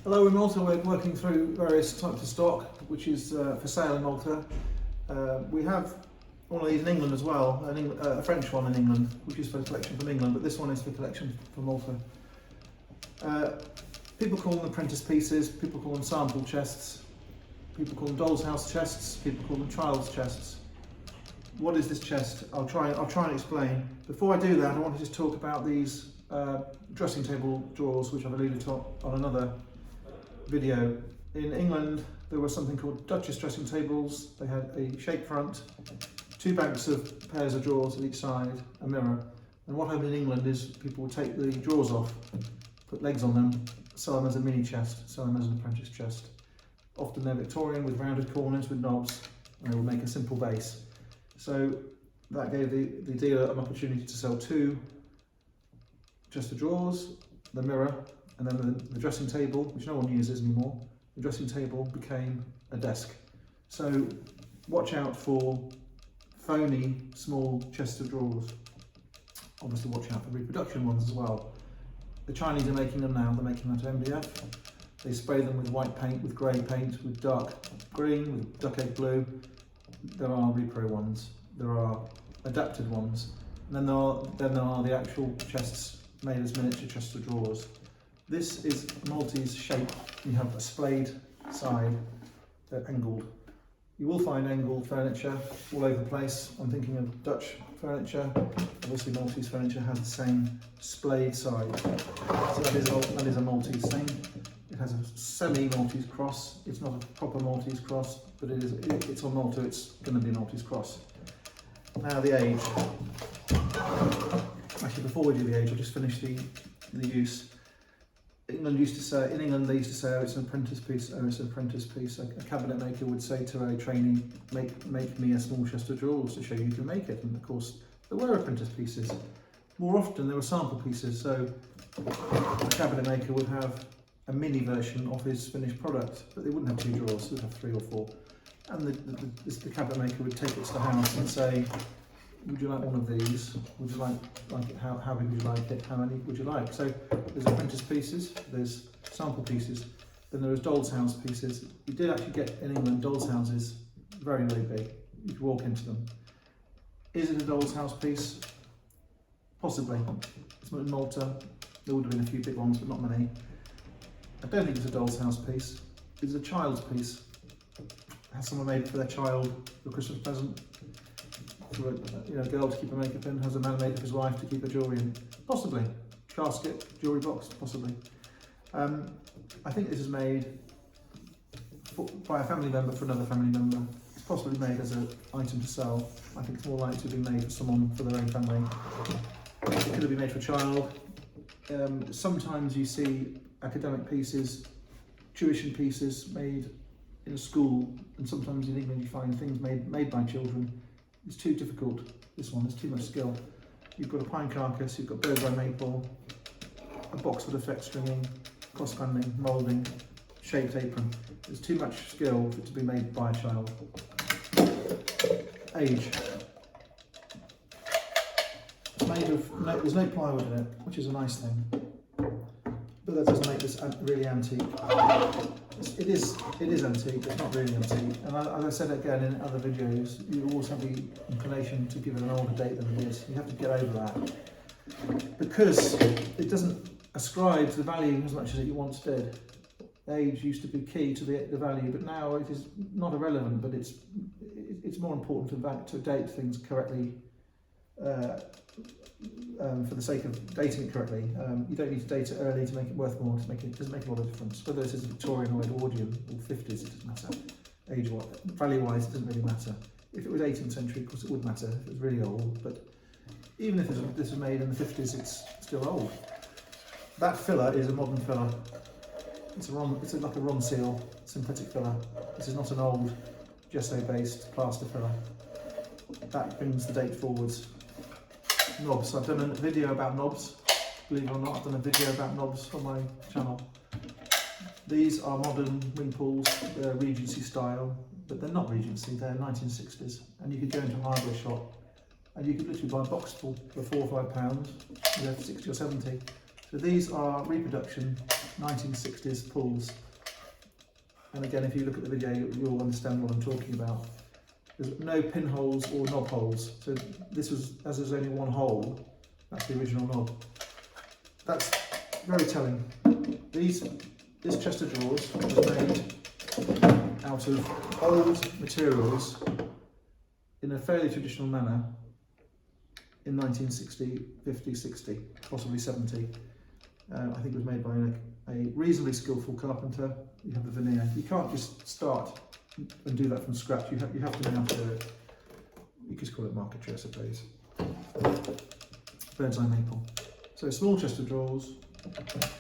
Hello, in Malta we're working through various types of stock which is for sale in Malta. We have one of these in England as well, a French one in England, which is for collection from England, but this one is for collection from Malta. People call them apprentice pieces, people call them sample chests, people call them doll's house chests, people call them child's chests. What is this chest? I'll try and explain. Before I do that, I want to just talk about these dressing table drawers, which I've alluded to on another video. In England, there was something called Duchess dressing tables. They had a shape front, two banks of pairs of drawers at each side, a mirror. And what happened in England is people would take the drawers off, put legs on them, sell them as a mini chest, sell them as an apprentice chest. Often they're Victorian with rounded corners with knobs, and they would make a simple base. So that gave the dealer an opportunity to sell two chest of drawers, the mirror, and then the dressing table, which no one uses anymore. The dressing table became a desk. So watch out for phony small chests of drawers. Obviously watch out for reproduction ones as well. The Chinese are making them now. They're making them out of MDF. They spray them with white paint, with grey paint, with dark green, with duck egg blue. There are repro ones. There are adapted ones. And then there are the actual chests made as miniature chests of drawers. This is Maltese shape. You have a splayed side, they're angled. You will find angled furniture all over the place. I'm thinking of Dutch furniture. Obviously Maltese furniture has the same splayed side. So that is a Maltese thing. It has a semi-Maltese cross. It's not a proper Maltese cross, but it's on Malta, it's going to be a Maltese cross. Now the age. Actually, before we do the age, I'll just finish the use. In England they used to say, oh, it's an apprentice piece, oh, it's an apprentice piece. A cabinet maker would say to a trainee, make me a small chest of drawers to show you can make it. And of course, there were apprentice pieces. More often, there were sample pieces. So a cabinet maker would have a mini version of his finished product, but they wouldn't have two drawers, they'd have three or four. And the cabinet maker would take it to the house and say, would you like one of these? Would you like it? How big would you like it? How many would you like? So there's apprentice pieces, there's sample pieces, then there was doll's house pieces. You did actually get in England doll's houses very, very big. You could walk into them. Is it a doll's house piece? Possibly. It's not in Malta. There would have been a few big ones, but not many. I don't think it's a doll's house piece. It's a child's piece. Has someone made it for their child for a Christmas present? For a girl to keep her makeup in, has a man made it for his wife to keep her jewellery in? Possibly. Casket, jewellery box, possibly. I think this is made by a family member for another family member. It's possibly made as an item to sell. I think it's more likely to be made for someone for their own family. It could have been made for a child. Sometimes you see academic pieces, tuition pieces made in a school, and sometimes in England you find things made by children. It's too difficult, this one, there's too much skill. You've got a pine carcass, you've got birdseye maple, a box with effect stringing, cross-banding, moulding, shaped apron. There's too much skill for it to be made by a child. Age. It's made of, there's no plywood in it, which is a nice thing. But that doesn't make this really antique. It is antique, it's not really antique. And as I said again in other videos, you always have the inclination to give it an older date than it is. You have to get over that. Because it doesn't ascribe to the value as much as it once did. Age used to be key to the value, but now it is not irrelevant, but it's more important to date things correctly. For the sake of dating it correctly. You don't need to date it early to make it worth more, it doesn't make a lot of difference. Whether this is Victorian or Edwardian or 50s, it doesn't matter. Age-wise, value-wise, it doesn't really matter. If it was 18th century, of course it would matter, if it was really old, but even if this was made in the 50s, it's still old. That filler is a modern filler. It's like a Ronseal synthetic filler. This is not an old gesso-based plaster filler. That brings the date forwards. Knobs. I've done a video about knobs, believe it or not. I've done a video about knobs on my channel. These are modern ring pulls, they're Regency style, but they're not Regency, they're 1960s. And you could go into a hardware shop and you could literally buy a box full for £4 or £5, you know, 60 or 70. So these are reproduction 1960s pulls. And again, if you look at the video, you'll understand what I'm talking about. There's no pinholes or knob holes. So this was, as there's only one hole, that's the original knob. That's very telling. This chest of drawers was made out of old materials in a fairly traditional manner in 1960, 50, 60, possibly 70. I think it was made by a reasonably skillful carpenter. You have the veneer. You can't just start and do that from scratch. You have to know how to do it. You could call it marquetry, I suppose. Birdseye maple. So small chest of drawers.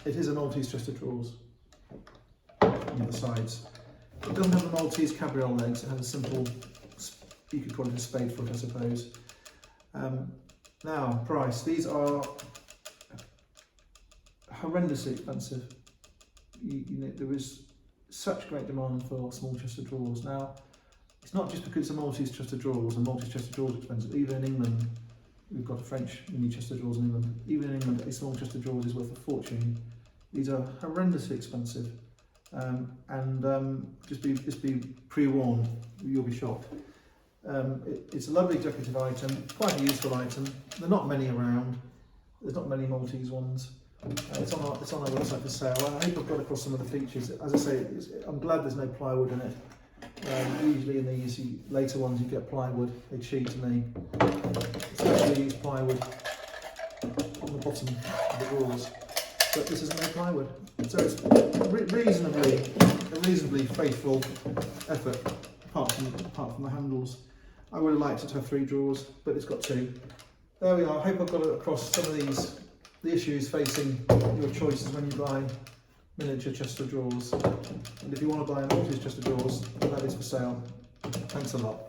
It is a Maltese chest of drawers on the sides. It doesn't have the Maltese cabriole legs. It has a simple, you could call it a spade foot, I suppose. Now, price. These are horrendously expensive. You know, there is such great demand for small chest of drawers. Now, it's not just because it's a Maltese chest of drawers, and Maltese chest of drawers is expensive. Even in England, we've got a French mini chest of drawers in England. Even in England, a small chest of drawers is worth a fortune. These are horrendously expensive, just be pre-warned, you'll be shocked. It's a lovely decorative item, quite a useful item. There are not many around. There's not many Maltese ones. It's on our website for sale. I hope I've got across some of the features. As I say, I'm glad there's no plywood in it. Usually in these later ones you get plywood. They cheat and they especially use plywood on the bottom of the drawers. But this is no plywood, so it's a reasonably faithful effort. Apart from the handles, I would have liked it to have 3 drawers, but it's got 2. There we are. I hope I've got across some of the issues facing your choices when you buy miniature chest of drawers. And if you want to buy a Maltese chest of drawers, that is for sale. Thanks a lot.